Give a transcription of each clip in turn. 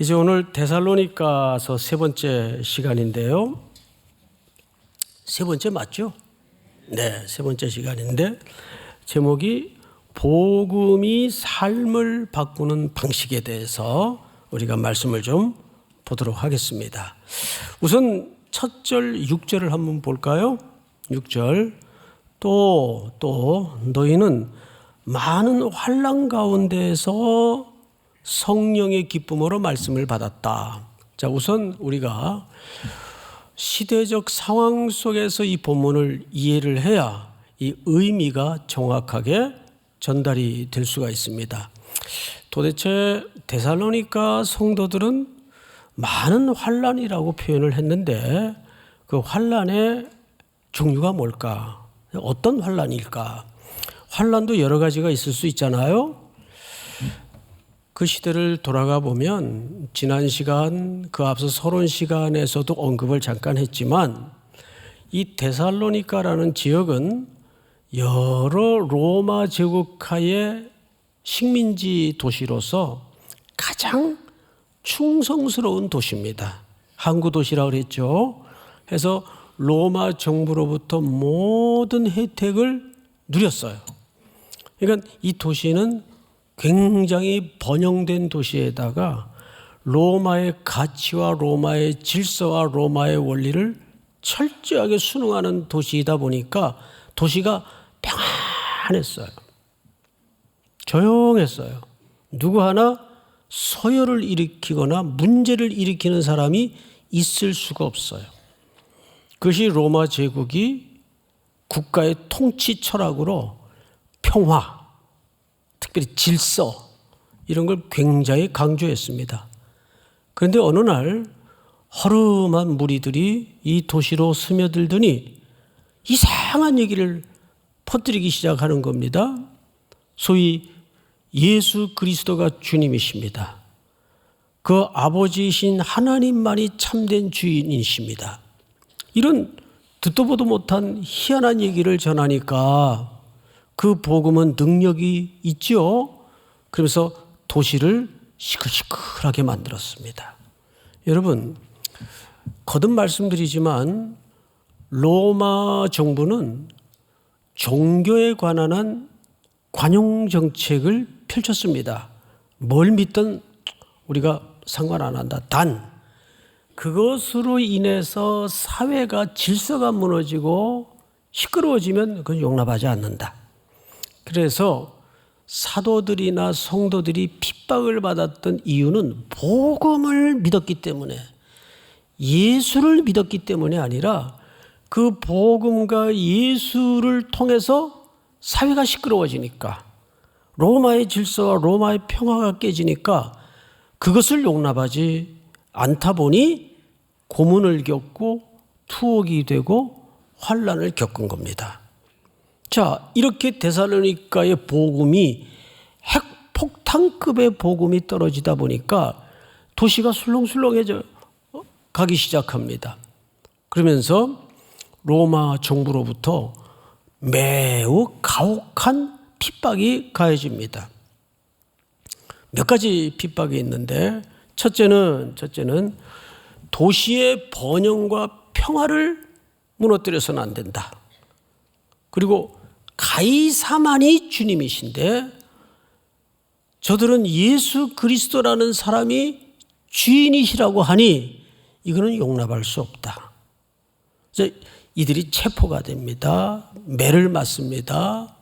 이제 오늘 데살로니가서 세 번째 시간인데요. 세 번째 맞죠? 네, 세 번째 시간인데 제목이 복음이 삶을 바꾸는 방식에 대해서 우리가 말씀을 좀 보도록 하겠습니다. 우선 첫 절 6절을 한번 볼까요? 6절 또 너희는 많은 환난 가운데에서 성령의 기쁨으로 말씀을 받았다. 자, 우선 우리가 시대적 상황 속에서 이 본문을 이해를 해야 이 의미가 정확하게 전달이 될 수가 있습니다. 도대체 데살로니가 성도들은 많은 환난이라고 표현을 했는데 그 환난의 종류가 뭘까? 어떤 환난일까? 환난도 여러 가지가 있을 수 있잖아요. 그 시대를 돌아가 보면 지난 시간 그 앞서 서론 시간에서도 언급을 잠깐 했지만 이 데살로니가라는 지역은 여러 로마 제국하의 식민지 도시로서 가장 충성스러운 도시입니다. 항구 도시라고 그랬죠. 해서 로마 정부로부터 모든 혜택을 누렸어요. 그러니까 이 도시는 굉장히 번영된 도시에다가 로마의 가치와 로마의 질서와 로마의 원리를 철저하게 순응하는 도시이다 보니까 도시가 평안했어요. 조용했어요. 누구 하나 서열을 일으키거나 문제를 일으키는 사람이 있을 수가 없어요. 그것이 로마 제국이 국가의 통치 철학으로 평화, 특별히 질서 이런 걸 굉장히 강조했습니다. 그런데 어느 날 허름한 무리들이 이 도시로 스며들더니 이상한 얘기를 퍼뜨리기 시작하는 겁니다. 소위 예수 그리스도가 주님이십니다. 그 아버지이신 하나님만이 참된 주인이십니다. 이런 듣도 보도 못한 희한한 얘기를 전하니까 그 복음은 능력이 있죠. 그러면서 도시를 시끌시끌하게 만들었습니다. 여러분, 거듭 말씀드리지만 로마 정부는 종교에 관한 한 관용 정책을 펼쳤습니다. 뭘 믿든 우리가 상관 안 한다. 단 그것으로 인해서 사회가 질서가 무너지고 시끄러워지면 그건 용납하지 않는다. 그래서 사도들이나 성도들이 핍박을 받았던 이유는 복음을 믿었기 때문에, 예수를 믿었기 때문이 아니라 그 복음과 예수를 통해서 사회가 시끄러워지니까, 로마의 질서와 로마의 평화가 깨지니까 그것을 용납하지 않다 보니 고문을 겪고 투옥이 되고 환난을 겪은 겁니다. 자, 이렇게 데살로니가의 복음이 핵폭탄급의 복음이 떨어지다 보니까 도시가 술렁술렁해져 가기 시작합니다. 그러면서 로마 정부로부터 매우 가혹한 핍박이 가해집니다. 몇 가지 핍박이 있는데 첫째는 도시의 번영과 평화를 무너뜨려서는 안 된다. 그리고 가이사만이 주님이신데 저들은 예수 그리스도라는 사람이 주인이시라고 하니 이거는 용납할 수 없다. 이들이 체포가 됩니다. 매를 맞습니다.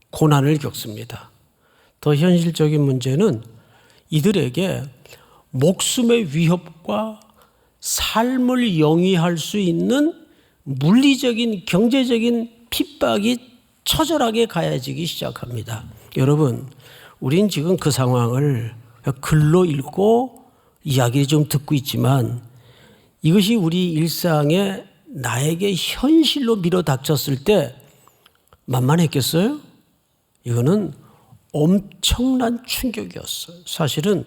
고난을 겪습니다. 더 현실적인 문제는 이들에게 목숨의 위협과 삶을 영위할 수 있는 물리적인 경제적인 핍박이 처절하게 가해지기 시작합니다. 여러분, 우린 지금 그 상황을 글로 읽고 이야기를 좀 듣고 있지만 이것이 우리 일상에 나에게 현실로 밀어닥쳤을 때 만만했겠어요? 이거는 엄청난 충격이었어요. 사실은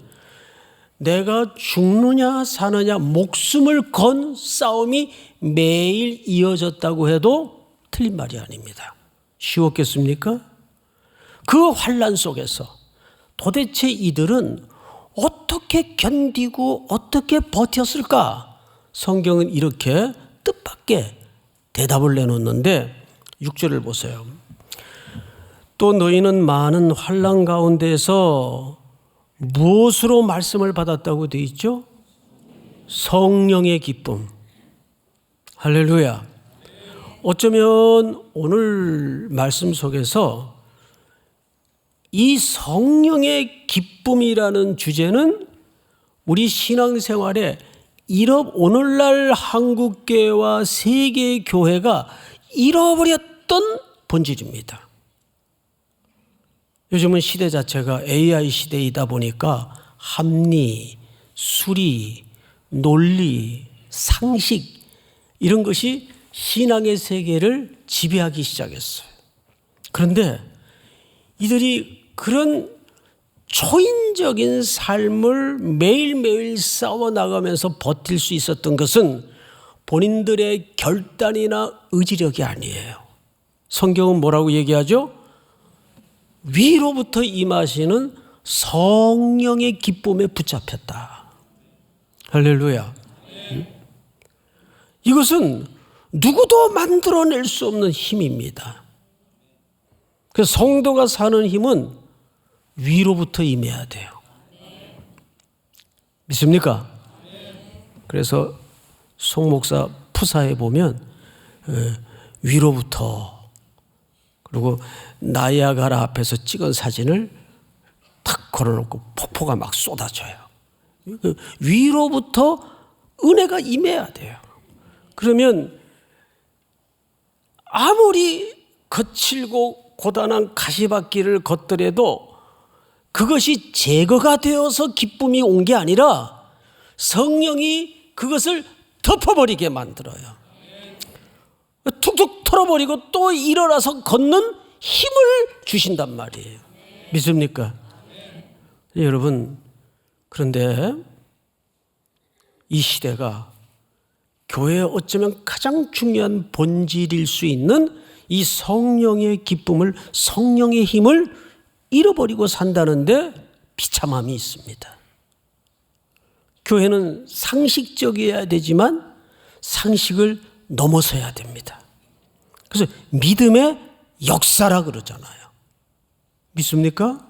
내가 죽느냐 사느냐 목숨을 건 싸움이 매일 이어졌다고 해도 틀린 말이 아닙니다. 쉬웠겠습니까? 그 환난 속에서 도대체 이들은 어떻게 견디고 어떻게 버텼을까? 성경은 이렇게 뜻밖의 대답을 내놓는데 6절을 보세요. 또 너희는 많은 환난 가운데서 무엇으로 말씀을 받았다고 되어 있죠? 성령의 기쁨. 할렐루야. 어쩌면 오늘 말씀 속에서 이 성령의 기쁨이라는 주제는 우리 신앙생활에 오늘날 한국교회와 세계 교회가 잃어버렸던 본질입니다. 요즘은 시대 자체가 AI 시대이다 보니까 합리, 수리, 논리, 상식 이런 것이 신앙의 세계를 지배하기 시작했어요. 그런데 이들이 그런 초인적인 삶을 매일매일 싸워나가면서 버틸 수 있었던 것은 본인들의 결단이나 의지력이 아니에요. 성경은 뭐라고 얘기하죠? 위로부터 임하시는 성령의 기쁨에 붙잡혔다. 할렐루야. 이것은 누구도 만들어낼 수 없는 힘입니다. 그래서 성도가 사는 힘은 위로부터 임해야 돼요. 믿습니까? 그래서 송 목사 푸사에 보면 위로부터, 그리고 나이아가라 앞에서 찍은 사진을 탁 걸어놓고 폭포가 막 쏟아져요. 위로부터 은혜가 임해야 돼요. 그러면 아무리 거칠고 고단한 가시밭길을 걷더라도 그것이 제거가 되어서 기쁨이 온 게 아니라 성령이 그것을 덮어버리게 만들어요. 툭툭 털어버리고 또 일어나서 걷는 힘을 주신단 말이에요. 믿습니까? 여러분, 그런데 이 시대가 교회에 어쩌면 가장 중요한 본질일 수 있는 이 성령의 기쁨을, 성령의 힘을 잃어버리고 산다는데 비참함이 있습니다. 교회는 상식적이어야 되지만 상식을 넘어서야 됩니다. 그래서 믿음의 역사라 그러잖아요. 믿습니까?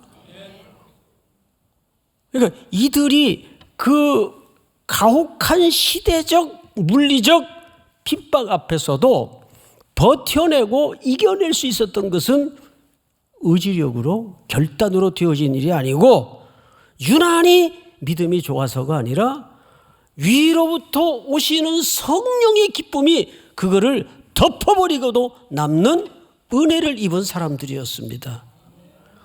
그러니까 이들이 그 가혹한 시대적 물리적 핍박 앞에서도 버텨내고 이겨낼 수 있었던 것은 의지력으로 결단으로 되어진 일이 아니고 유난히 믿음이 좋아서가 아니라 위로부터 오시는 성령의 기쁨이 그거를 덮어버리고도 남는 은혜를 입은 사람들이었습니다.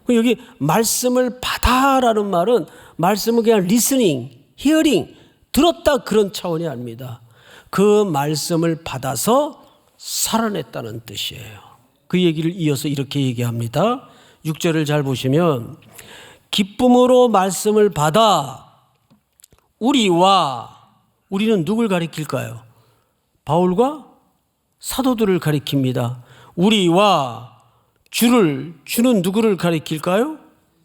여기 말씀을 받아라는 말은 말씀은 그냥 listening, hearing, 들었다 그런 차원이 아닙니다. 그 말씀을 받아서 살아냈다는 뜻이에요. 그 얘기를 이어서 이렇게 얘기합니다. 6절을 잘 보시면 기쁨으로 말씀을 받아 우리는 누굴 가리킬까요? 바울과 사도들을 가리킵니다. 우리와 주는 누구를 가리킬까요?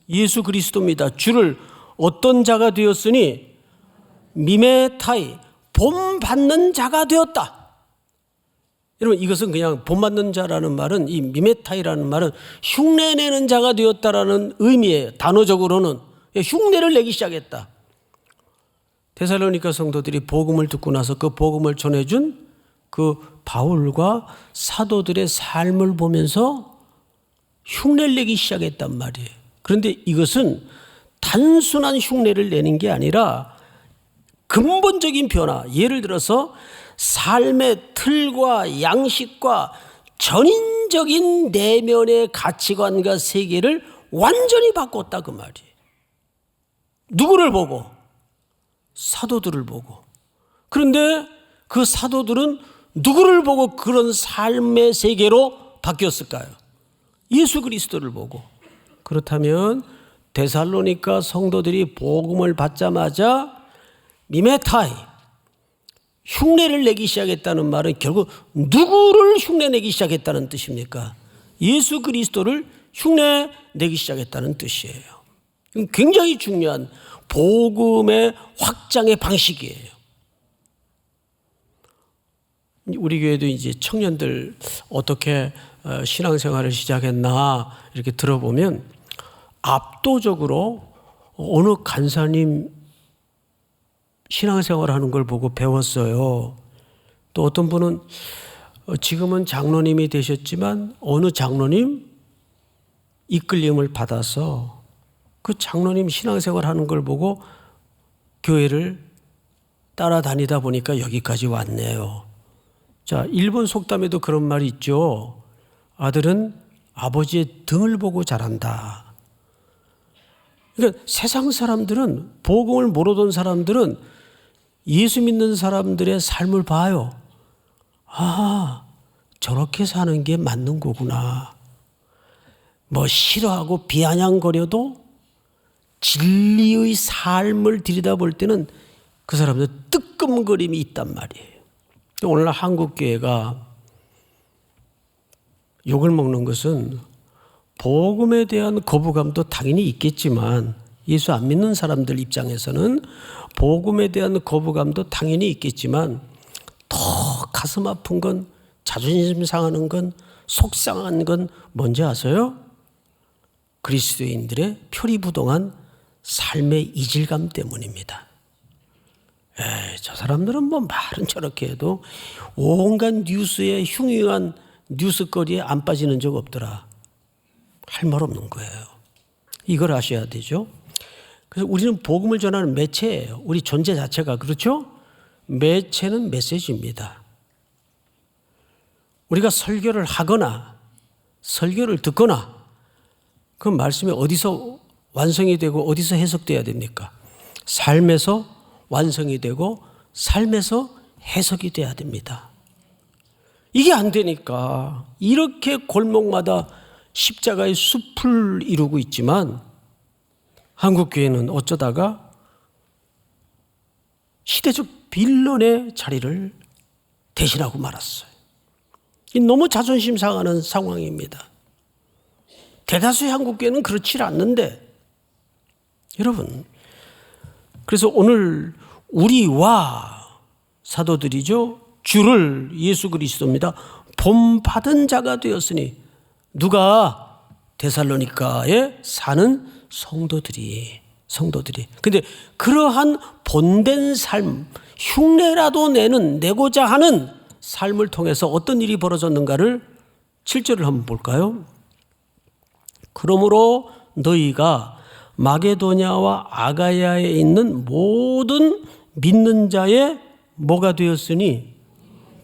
예수 그리스도입니다. 주를 어떤 자가 되었으니 미메타이, 본받는 자가 되었다. 여러분, 이것은 그냥 본받는 자라는 말은, 이 미메타이라는 말은 흉내내는 자가 되었다라는 의미예요. 단어적으로는 흉내를 내기 시작했다. 데살로니가 성도들이 복음을 듣고 나서 그 복음을 전해준 그 바울과 사도들의 삶을 보면서 흉내를 내기 시작했단 말이에요. 그런데 이것은 단순한 흉내를 내는 게 아니라 근본적인 변화, 예를 들어서 삶의 틀과 양식과 전인적인 내면의 가치관과 세계를 완전히 바꿨다 그 말이에요. 누구를 보고? 사도들을 보고. 그런데 그 사도들은 누구를 보고 그런 삶의 세계로 바뀌었을까요? 예수 그리스도를 보고. 그렇다면 데살로니가 성도들이 복음을 받자마자 미메타이, 흉내를 내기 시작했다는 말은 결국 누구를 흉내내기 시작했다는 뜻입니까? 예수 그리스도를 흉내내기 시작했다는 뜻이에요. 굉장히 중요한 복음의 확장의 방식이에요. 우리 교회도 이제 청년들 어떻게 신앙생활을 시작했나 이렇게 들어보면 압도적으로 어느 간사님 신앙생활 하는 걸 보고 배웠어요. 또 어떤 분은 지금은 장로님이 되셨지만 어느 장로님 이끌림을 받아서 그 장로님 신앙생활 하는 걸 보고 교회를 따라다니다 보니까 여기까지 왔네요. 자, 일본 속담에도 그런 말이 있죠. 아들은 아버지의 등을 보고 자란다. 그러니까 세상 사람들은, 복음을 모르던 사람들은 예수 믿는 사람들의 삶을 봐요. 아, 저렇게 사는 게 맞는 거구나. 뭐 싫어하고 비아냥거려도 진리의 삶을 들여다볼 때는 그 사람들 뜨끔거림이 있단 말이에요. 오늘날 한국교회가 욕을 먹는 것은 복음에 대한 거부감도 당연히 있겠지만, 예수 안 믿는 사람들 입장에서는 복음에 대한 거부감도 당연히 있겠지만, 더 가슴 아픈 건, 자존심 상하는 건, 속상한 건 뭔지 아세요? 그리스도인들의 표리부동한 삶의 이질감 때문입니다. 저 사람들은 뭐 말은 저렇게 해도 온갖 뉴스에 흉흉한 뉴스거리에 안 빠지는 적 없더라. 할 말 없는 거예요. 이걸 아셔야 되죠. 그래서 우리는 복음을 전하는 매체예요. 우리 존재 자체가. 그렇죠? 매체는 메시지입니다. 우리가 설교를 하거나 설교를 듣거나 그 말씀이 어디서 완성이 되고 어디서 해석돼야 됩니까? 삶에서 완성이 되고 삶에서 해석이 돼야 됩니다. 이게 안 되니까 이렇게 골목마다 십자가의 숲을 이루고 있지만 한국교회는 어쩌다가 시대적 빌런의 자리를 대신하고 말았어요. 너무 자존심 상하는 상황입니다. 대다수의 한국교회는 그렇지 않는데 여러분, 그래서 오늘 우리와 사도들이죠, 주를 예수 그리스도입니다. 본받은 자가 되었으니 누가? 데살로니가에 사는 성도들이. 근데 그러한 본된 삶, 흉내라도 내고자 하는 삶을 통해서 어떤 일이 벌어졌는가를 7절을 한번 볼까요? 그러므로 너희가 마게도냐와 아가야에 있는 모든 믿는 자의 뭐가 되었으니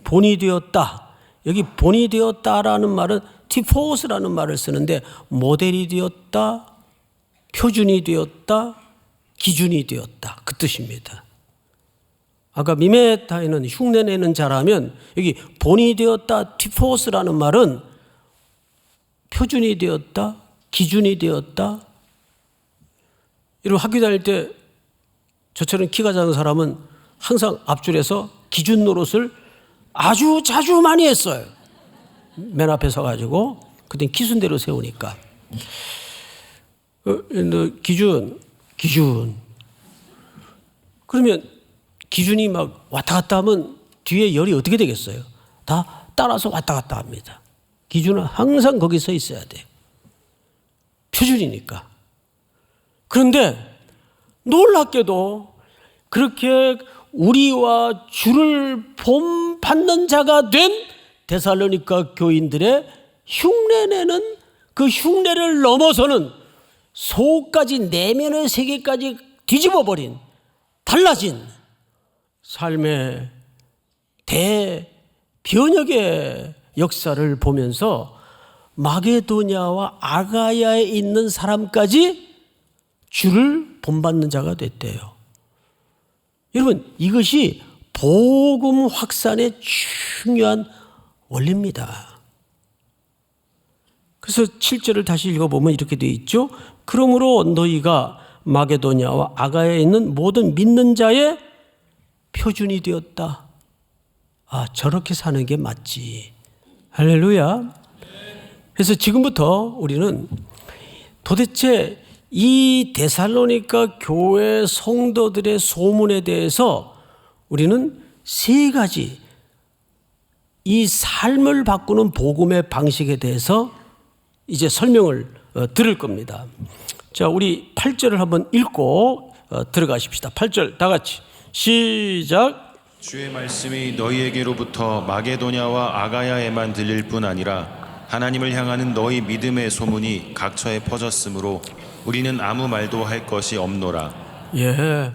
본이 되었다. 여기 본이 되었다라는 말은 티포스라는 말을 쓰는데 모델이 되었다, 표준이 되었다, 기준이 되었다, 그 뜻입니다. 아까 미메타에는 흉내내는 자라면 여기 본이 되었다, 티포스라는 말은 표준이 되었다, 기준이 되었다. 여러분 학교 다닐 때 저처럼 키가 작은 사람은 항상 앞줄에서 기준 노릇을 아주 자주 많이 했어요. 맨 앞에 서가지고 그땐 기순대로 세우니까 기준 그러면 기준이 막 왔다 갔다 하면 뒤에 열이 어떻게 되겠어요? 다 따라서 왔다 갔다 합니다. 기준은 항상 거기 서 있어야 돼요. 표준이니까. 그런데 놀랍게도 그렇게 우리와 주를 본받는 자가 된 데살로니가 교인들의 흉내내는 그 흉내를 넘어서는 속까지 내면의 세계까지 뒤집어버린 달라진 삶의 대변혁의 역사를 보면서 마게도냐와 아가야에 있는 사람까지 주를 본받는 자가 됐대요. 여러분, 이것이 복음 확산의 중요한 원리입니다. 그래서 7절을 다시 읽어보면 이렇게 되어 있죠. 그러므로 너희가 마게도냐와 아가야에 있는 모든 믿는 자의 표준이 되었다. 아, 저렇게 사는 게 맞지. 할렐루야. 그래서 지금부터 우리는 도대체 이 데살로니가 교회 성도들의 소문에 대해서 우리는 세 가지 이 삶을 바꾸는 복음의 방식에 대해서 이제 설명을 들을 겁니다. 자, 우리 8절을 한번 읽고 들어가십시다. 8절 다 같이 시작. 주의 말씀이 너희에게로부터 마게도냐와 아가야에만 들릴 뿐 아니라 하나님을 향하는 너희 믿음의 소문이 각처에 퍼졌으므로 우리는 아무 말도 할 것이 없노라. 예,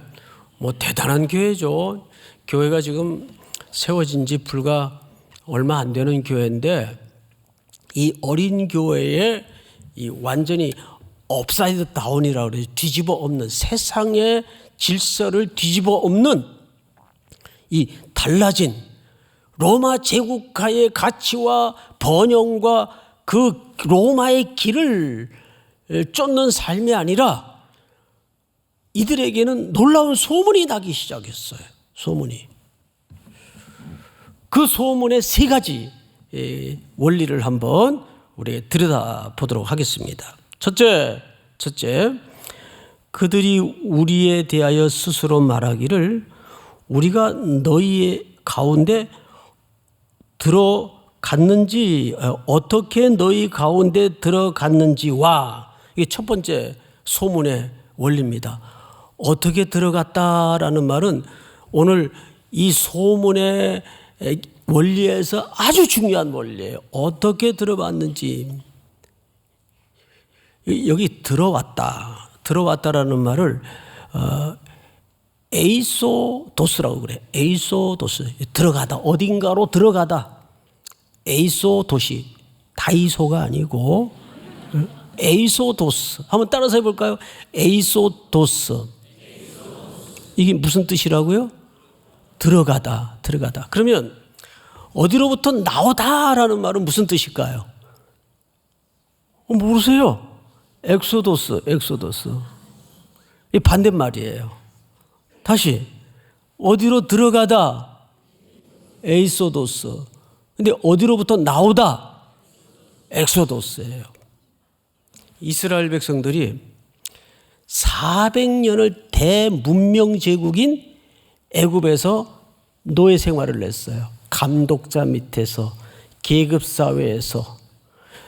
뭐 대단한 교회죠. 교회가 지금 세워진 지 불과 얼마 안 되는 교회인데 이 어린 교회에 이 완전히 업사이드 다운이라고 그래요. 뒤집어 엎는, 세상의 질서를 뒤집어 엎는 이 달라진 로마 제국가의 가치와 번영과 그 로마의 길을 쫓는 삶이 아니라 이들에게는 놀라운 소문이 나기 시작했어요. 소문이. 그 소문의 세 가지 원리를 한번 우리 들여다보도록 하겠습니다. 첫째, 그들이 우리에 대하여 스스로 말하기를 우리가 너희의 가운데 들어갔는지, 어떻게 너희 가운데 들어갔는지와, 이게 첫 번째 소문의 원리입니다. 어떻게 들어갔다라는 말은 오늘 이 소문의 원리에서 아주 중요한 원리예요. 어떻게 들어왔는지. 여기 들어왔다라는 말을 에이소도스라고 그래. 에이소도스. 들어가다. 어딘가로 들어가다. 에이소도시. 다이소가 아니고 에이소도스. 한번 따라서 해볼까요? 에이소도스. 이게 무슨 뜻이라고요? 들어가다. 그러면 어디로부터 나오다라는 말은 무슨 뜻일까요? 모르세요? 엑소도스. 이 반대말이에요. 다시 어디로 들어가다 에이소도스. 근데 어디로부터 나오다 엑소도스예요. 이스라엘 백성들이 400년을 대문명 제국인 애굽에서 노예 생활을 했어요. 감독자 밑에서, 계급 사회에서.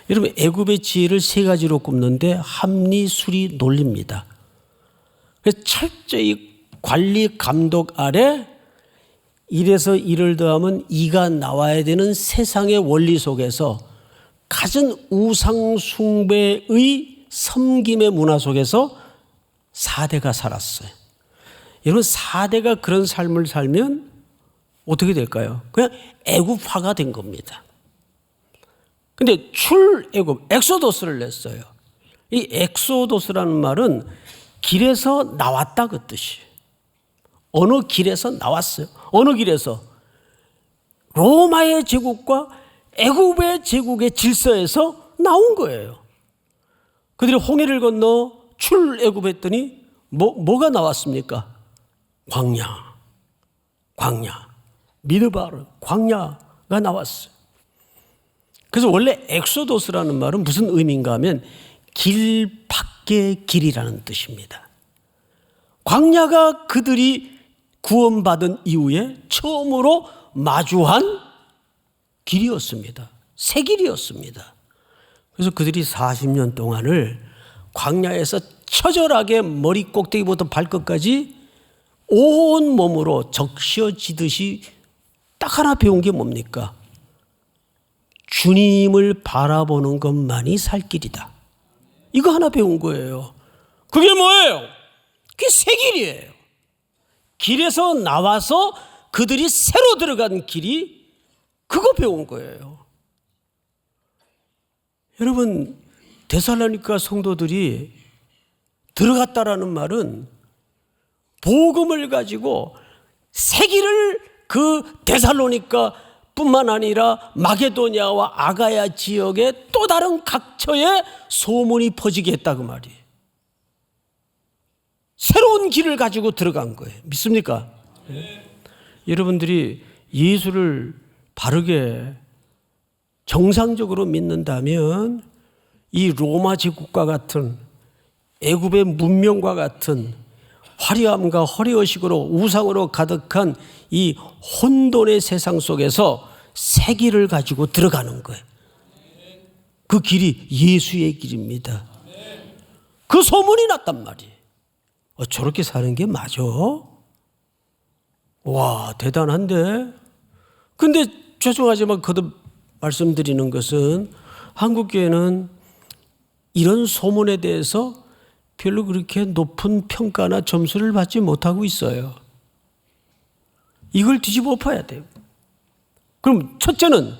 여러분, 애굽의 지혜를 세 가지로 꼽는데 합리, 수리, 논리입니다. 그래서 철저히 관리 감독 아래 1에서 1을 더하면 2가 나와야 되는 세상의 원리 속에서 갖은 우상 숭배의 섬김의 문화 속에서 4대가 살았어요. 여러분, 4대가 그런 삶을 살면 어떻게 될까요? 그냥 애굽화가 된 겁니다. 근데 출애굽, 엑소도스를 냈어요. 이 엑소도스라는 말은 길에서 나왔다 그 뜻이에요. 어느 길에서 나왔어요. 어느 길에서? 로마의 제국과 애굽의 제국의 질서에서 나온 거예요. 그들이 홍해를 건너 출애굽했더니 뭐가 나왔습니까? 광야. 미드바르 광야가 나왔어요. 그래서 원래 엑소도스라는 말은 무슨 의미인가 하면 길 밖의 길이라는 뜻입니다. 광야가 그들이 구원받은 이후에 처음으로 마주한 길이었습니다. 새 길이었습니다. 그래서 그들이 40년 동안을 광야에서 처절하게 머리 꼭대기부터 발끝까지 온 몸으로 적셔지듯이 딱 하나 배운 게 뭡니까? 주님을 바라보는 것만이 살 길이다. 이거 하나 배운 거예요. 그게 뭐예요? 그게 새 길이에요. 길에서 나와서 그들이 새로 들어간 길이 그거 배운 거예요. 여러분, 데살로니가 성도들이 들어갔다라는 말은 복음을 가지고 새 길을 그 데살로니가 뿐만 아니라 마게도냐와 아가야 지역의 또 다른 각처에 소문이 퍼지게 했다 그 말이에요. 새로운 길을 가지고 들어간 거예요. 믿습니까? 네. 여러분들이 예수를 바르게 정상적으로 믿는다면 이 로마 제국과 같은 애굽의 문명과 같은 화려함과 허례의식으로 우상으로 가득한 이 혼돈의 세상 속에서 새 길을 가지고 들어가는 거예요. 그 길이 예수의 길입니다. 그 소문이 났단 말이에요. 저렇게 사는 게 맞아? 와, 대단한데? 근데 죄송하지만 거듭 말씀드리는 것은 한국교회는 이런 소문에 대해서 별로 그렇게 높은 평가나 점수를 받지 못하고 있어요. 이걸 뒤집어 엎어야 돼요. 그럼 첫째는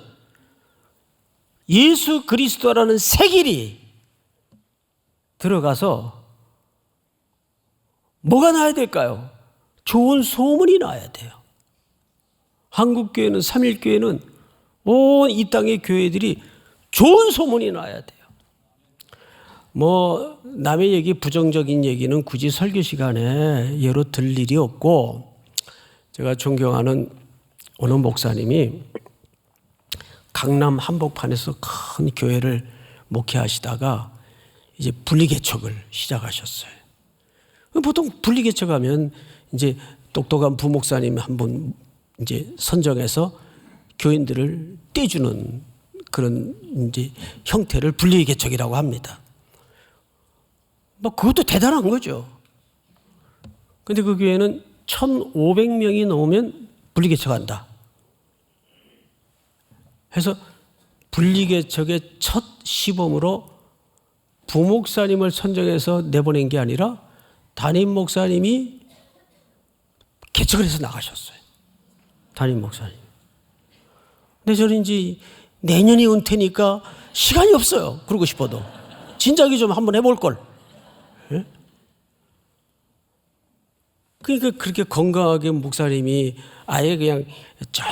예수 그리스도라는 새 길이 들어가서 뭐가 나야 될까요? 좋은 소문이 나야 돼요. 한국교회는, 삼일교회는 온 이 땅의 교회들이 좋은 소문이 나야 돼요. 뭐 남의 얘기, 부정적인 얘기는 굳이 설교 시간에 예로 들 일이 없고, 제가 존경하는 어느 목사님이 강남 한복판에서 큰 교회를 목회하시다가 이제 분리개척을 시작하셨어요. 보통 분리개척하면 이제 똑똑한 부목사님 한 분 이제 선정해서 교인들을 떼주는 그런 이제 형태를 분리개척이라고 합니다. 뭐 그것도 대단한 거죠. 근데 그 교회는 1,500명이 넘으면 분리개척한다 해서 분리개척의 첫 시범으로 부목사님을 선정해서 내보낸 게 아니라 담임 목사님이 개척을 해서 나가셨어요. 담임 목사님. 근데 저는 이제 내년이 은퇴니까 시간이 없어요. 그러고 싶어도. 진작에 좀 한번 해볼 걸. 예? 그러니까 그렇게 건강하게 목사님이 아예 그냥 저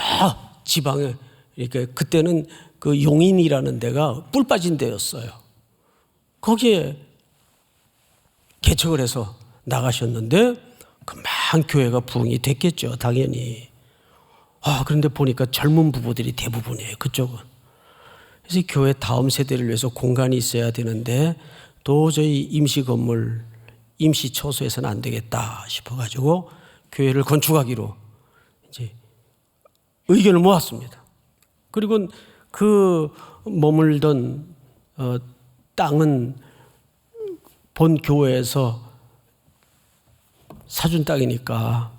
지방에, 그러니까 그때는 그 용인이라는 데가 뿔 빠진 데였어요. 거기에 개척을 해서 나가셨는데 금방 교회가 부흥이 됐겠죠. 당연히. 그런데 보니까 젊은 부부들이 대부분이에요. 그쪽은. 그래서 교회 다음 세대를 위해서 공간이 있어야 되는데 도저히 임시 건물, 임시 처소에서는 안 되겠다 싶어가지고 교회를 건축하기로 이제 의견을 모았습니다. 그리고 그 머물던 땅은 본 교회에서 사준 땅이니까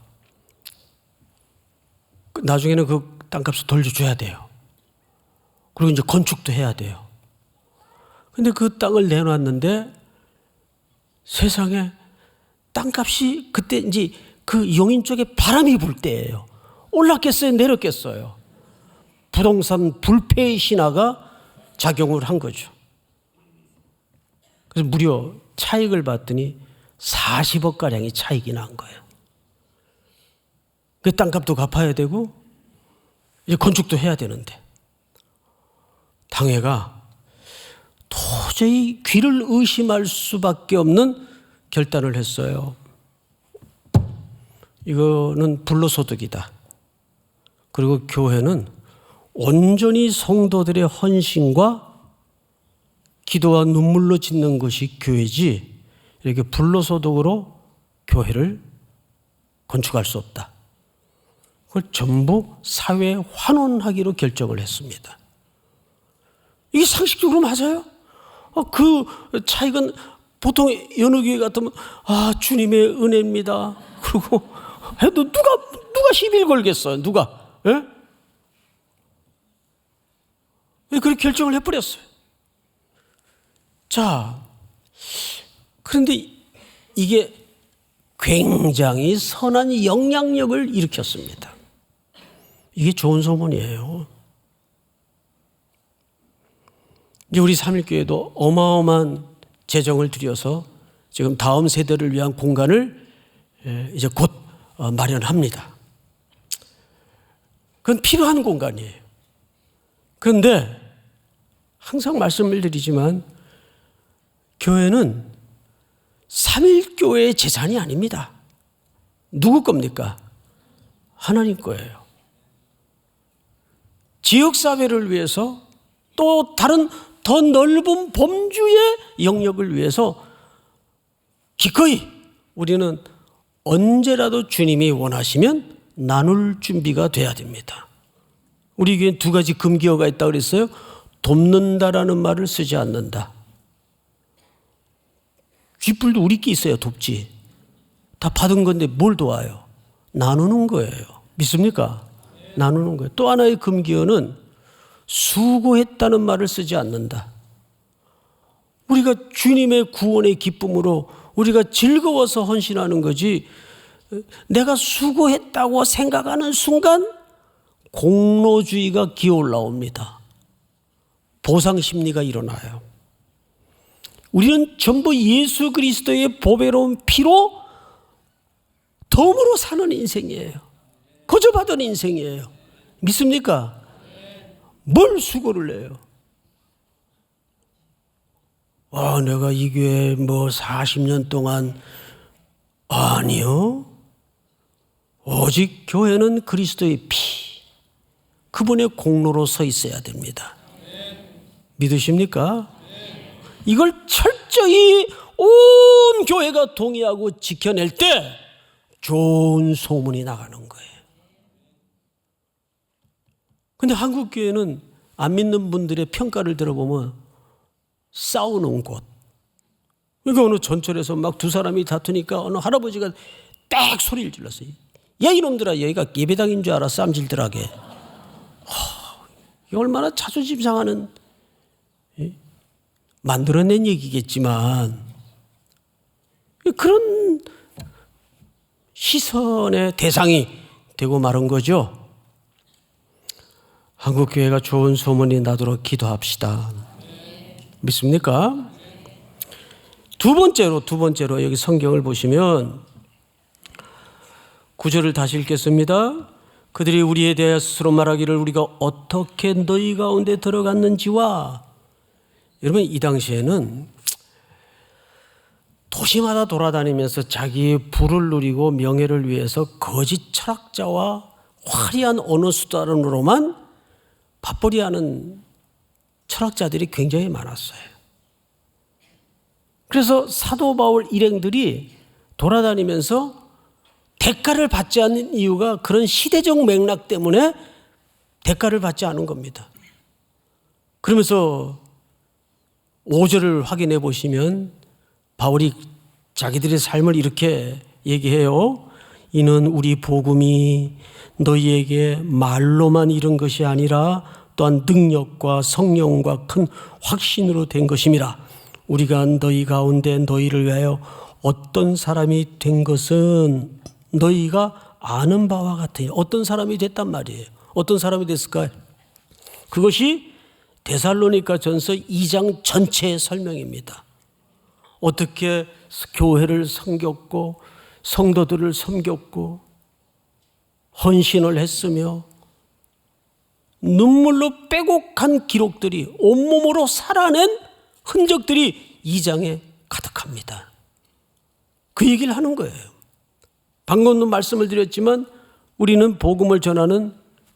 나중에는 그 땅값을 돌려줘야 돼요. 그리고 이제 건축도 해야 돼요. 근데 그 땅을 내놨는데 세상에 땅값이 그때 이제 그 용인 쪽에 바람이 불 때예요. 올랐겠어요? 내렸겠어요? 부동산 불패의 신화가 작용을 한 거죠. 그래서 무려 차익을 봤더니 40억가량이 차익이 난 거예요. 그 땅값도 갚아야 되고 이제 건축도 해야 되는데 당회가 도저히 귀를 의심할 수밖에 없는 결단을 했어요. 이거는 불로소득이다. 그리고 교회는 온전히 성도들의 헌신과 기도와 눈물로 짓는 것이 교회지 이렇게 불로소득으로 교회를 건축할 수 없다. 그걸 전부 사회에 환원하기로 결정을 했습니다. 이게 상식적으로 맞아요? 그 차익은 보통 여느 교회 같으면 주님의 은혜입니다. 그리고 해도 누가 시비를 걸겠어요? 누가? 예? 그렇게 결정을 해버렸어요. 자, 그런데 이게 굉장히 선한 영향력을 일으켰습니다. 이게 좋은 소문이에요. 이제 우리 삼일교회도 어마어마한 재정을 들여서 지금 다음 세대를 위한 공간을 이제 곧 마련합니다. 그건 필요한 공간이에요. 그런데 항상 말씀을 드리지만 교회는 삼일교회의 재산이 아닙니다. 누구 겁니까? 하나님 거예요. 지역사회를 위해서 또 다른 더 넓은 범주의 영역을 위해서 기꺼이 우리는 언제라도 주님이 원하시면 나눌 준비가 돼야 됩니다. 우리 교회는 두 가지 금기어가 있다고 그랬어요. 돕는다라는 말을 쓰지 않는다. 쥐뿔도 우리끼리 있어야 돕지. 다 받은 건데 뭘 도와요? 나누는 거예요. 믿습니까? 나누는 거예요. 또 하나의 금기어는 수고했다는 말을 쓰지 않는다. 우리가 주님의 구원의 기쁨으로 우리가 즐거워서 헌신하는 거지, 내가 수고했다고 생각하는 순간 공로주의가 기어올라옵니다. 보상심리가 일어나요. 우리는 전부 예수 그리스도의 보배로운 피로 덤으로 사는 인생이에요. 거저 받은 인생이에요. 믿습니까? 뭘 수고를 해요? 내가 이 교회 40년 동안, 아니요. 오직 교회는 그리스도의 피, 그분의 공로로 서 있어야 됩니다. 믿으십니까? 이걸 철저히 온 교회가 동의하고 지켜낼 때 좋은 소문이 나가는 거예요. 근데 한국 교회는 안 믿는 분들의 평가를 들어보면 싸우는 곳. 그러니까 어느 전철에서 막 두 사람이 다투니까 어느 할아버지가 딱 소리를 질렀어요. 야 이놈들아, 여기가 예배당인 줄 알아, 쌈질들하게. 이게 얼마나 자존심 상하는, 만들어낸 얘기겠지만 그런 시선의 대상이 되고 마른 거죠. 한국교회가 좋은 소문이 나도록 기도합시다. 믿습니까? 두 번째로 여기 성경을 보시면 9절을 다시 읽겠습니다. 그들이 우리에 대하여 스스로 말하기를 우리가 어떻게 너희 가운데 들어갔는지와, 여러분 이 당시에는 도시마다 돌아다니면서 자기의 부를 누리고 명예를 위해서 거짓 철학자와 화려한 언어 수단으로만 밥벌이하는 철학자들이 굉장히 많았어요. 그래서 사도 바울 일행들이 돌아다니면서 대가를 받지 않는 이유가 그런 시대적 맥락 때문에 대가를 받지 않은 겁니다. 그러면서 5절을 확인해 보시면 바울이 자기들의 삶을 이렇게 얘기해요. 이는 우리 복음이 너희에게 말로만 이른 것이 아니라 또한 능력과 성령과 큰 확신으로 된 것임이라. 우리가 너희 가운데 너희를 위하여 어떤 사람이 된 것은 너희가 아는 바와 같으니. 어떤 사람이 됐단 말이에요. 어떤 사람이 됐을까요? 그것이 데살로니가 전서 2장 전체의 설명입니다. 어떻게 교회를 섬겼고 성도들을 섬겼고 헌신을 했으며 눈물로 빼곡한 기록들이 온몸으로 살아낸 흔적들이 2장에 가득합니다. 그 얘기를 하는 거예요. 방금도 말씀을 드렸지만 우리는 복음을 전하는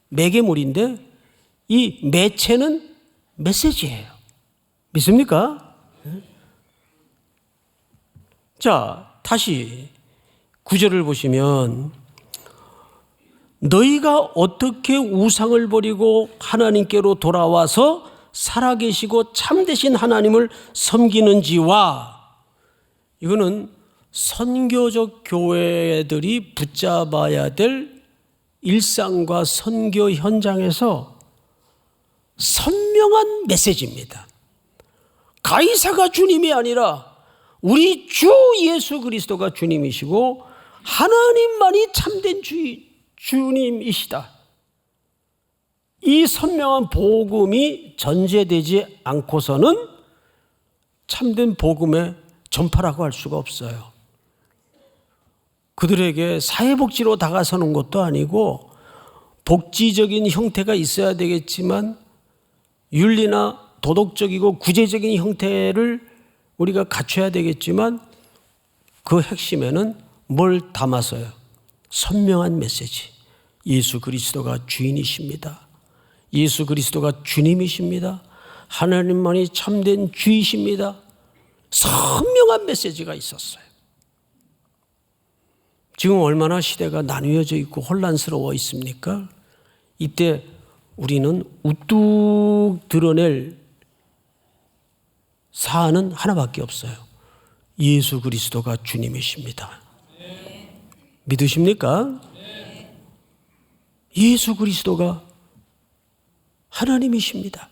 매개물인데 이 매체는 메시지예요. 믿습니까? 자, 다시 9절을 보시면 너희가 어떻게 우상을 버리고 하나님께로 돌아와서 살아계시고 참되신 하나님을 섬기는지와, 이거는 선교적 교회들이 붙잡아야 될 일상과 선교 현장에서 선명한 메시지입니다. 가이사가 주님이 아니라 우리 주 예수 그리스도가 주님이시고 하나님만이 참된 주님이시다. 이 선명한 복음이 전제되지 않고서는 참된 복음의 전파라고 할 수가 없어요. 그들에게 사회복지로 다가서는 것도 아니고 복지적인 형태가 있어야 되겠지만 윤리나 도덕적이고 구제적인 형태를 우리가 갖춰야 되겠지만 그 핵심에는 뭘 담아서요? 선명한 메시지. 예수 그리스도가 주인이십니다. 예수 그리스도가 주님이십니다. 하나님만이 참된 주이십니다. 선명한 메시지가 있었어요. 지금 얼마나 시대가 나뉘어져 있고 혼란스러워 있습니까? 이때 우리는 우뚝 드러낼 사안은 하나밖에 없어요. 예수 그리스도가 주님이십니다. 믿으십니까? 예수 그리스도가 하나님이십니다.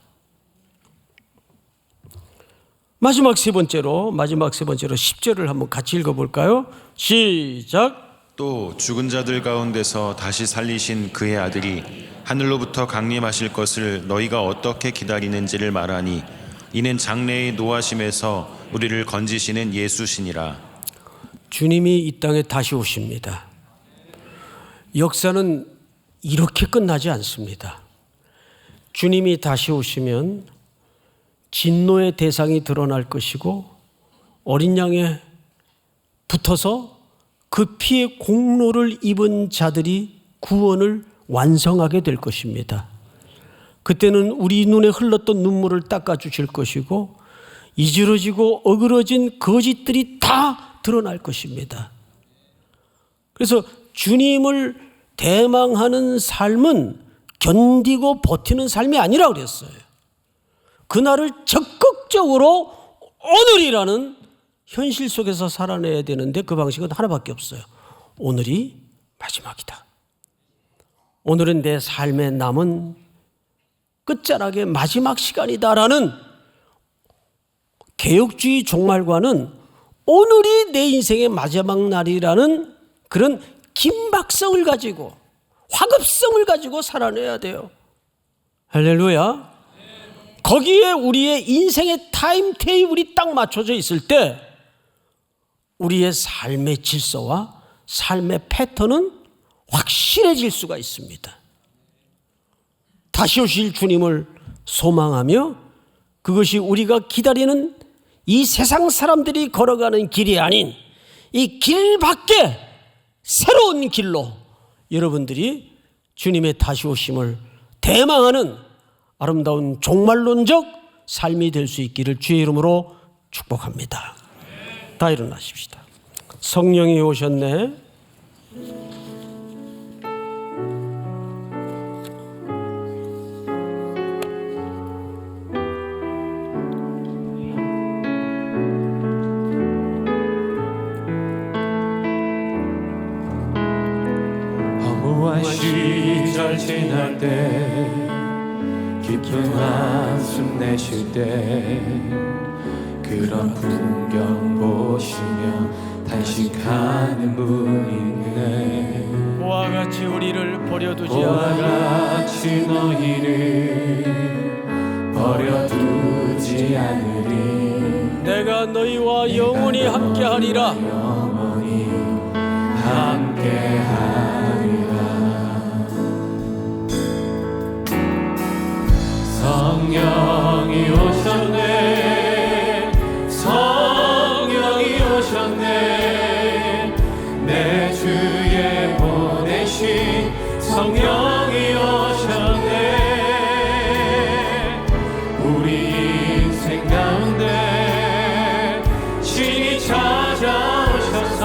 마지막 세 번째로 10절을 한번 같이 읽어볼까요? 시작. 또 죽은 자들 가운데서 다시 살리신 그의 아들이 하늘로부터 강림하실 것을 너희가 어떻게 기다리는지를 말하니 이는 장래의 노하심에서 우리를 건지시는 예수시니라. 주님이 이 땅에 다시 오십니다. 역사는 이렇게 끝나지 않습니다. 주님이 다시 오시면 진노의 대상이 드러날 것이고 어린 양에 붙어서 그 피의 공로를 입은 자들이 구원을 완성하게 될 것입니다. 그때는 우리 눈에 흘렀던 눈물을 닦아주실 것이고 이지러지고 어그러진 거짓들이 다 드러날 것입니다. 그래서 주님을 대망하는 삶은 견디고 버티는 삶이 아니라 그랬어요. 그날을 적극적으로 오늘이라는 현실 속에서 살아내야 되는데 그 방식은 하나밖에 없어요. 오늘이 마지막이다. 오늘은 내 삶의 남은 끝자락의 마지막 시간이다라는 개혁주의 종말과는 오늘이 내 인생의 마지막 날이라는 그런 긴박성을 가지고 화급성을 가지고 살아내야 돼요. 할렐루야. 거기에 우리의 인생의 타임 테이블이 딱 맞춰져 있을 때 우리의 삶의 질서와 삶의 패턴은 확실해질 수가 있습니다. 다시 오실 주님을 소망하며 그것이 우리가 기다리는 이 세상 사람들이 걸어가는 길이 아닌 이 길 밖에 새로운 길로 여러분들이 주님의 다시 오심을 대망하는 아름다운 종말론적 삶이 될 수 있기를 주의 이름으로 축복합니다. 다 일어나십시다. 성령이 오셨네. 허무한 시절 지날 때 깊은 한숨 내쉴 때 그런 풍경 보시며 단식하는 분이 있네. 그와 같이 우리를 버려두지 그와 않으리. 같이 너희를 버려두지 않으리. 내가 너희와 영원히 함께하리라. 영원히 함께하리라. 성령이 오셨네. 성령이 오셨네. 내 주에 보내신 성령이 오셨네. 우리 인생 가운데 신이 찾아오셔서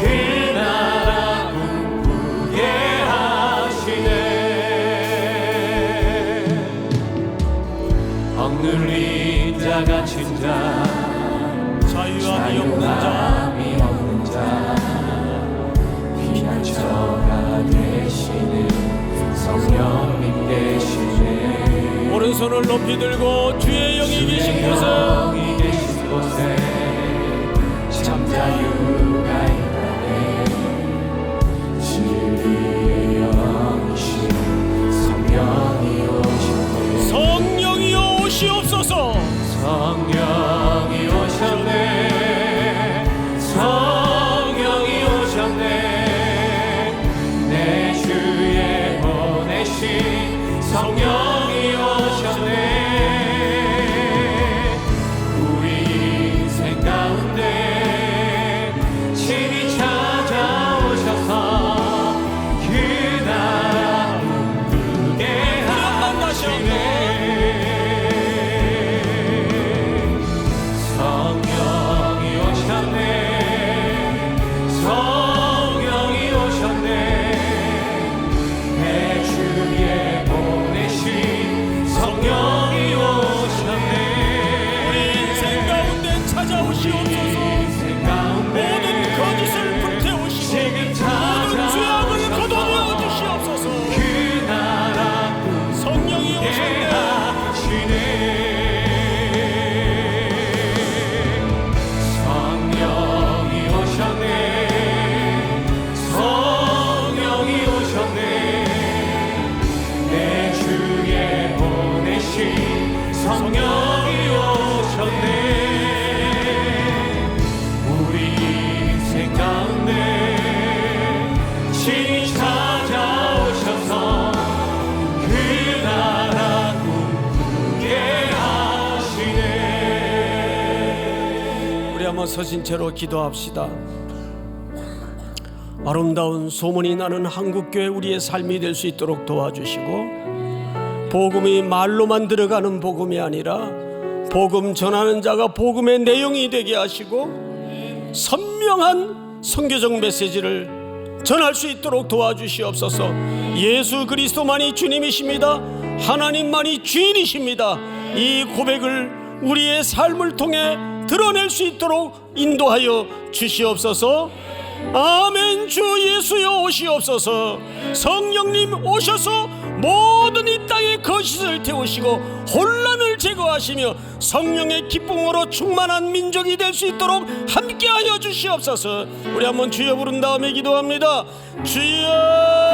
그 나라 꿈꾸게 하시네. 억눌린 자 갇힌 자 자유함이 없는 자 자유함이 없는 자 피난처가 되시는 성령님 계시네. 오른손을 높이 들고 주의 영이 계신 곳에 영이 계신 곳에 참 자유가 있다네. 진리의 영이신 성령이 오셨네. 성령이 오시옵소서. 성령이 오셨네. 성령이 오셨네. 내 주에 보내신 성령이 오셨네. 우리 인생 서신 채로 기도합시다. 아름다운 소문이 나는 한국교회 우리의 삶이 될 수 있도록 도와주시고, 복음이 말로만 들어가는 복음이 아니라 복음 전하는 자가 복음의 내용이 되게 하시고 선명한 선교적 메시지를 전할 수 있도록 도와주시옵소서. 예수 그리스도만이 주님이십니다. 하나님만이 주인이십니다. 이 고백을 우리의 삶을 통해 드러낼 수 있도록 인도하여 주시옵소서. 아멘. 주 예수여 오시옵소서. 성령님 오셔서 모든 이 땅의 거짓을 태우시고 혼란을 제거하시며 성령의 기쁨으로 충만한 민족이 될 수 있도록 함께하여 주시옵소서. 우리 한번 주여 부른 다음에 기도합니다. 주여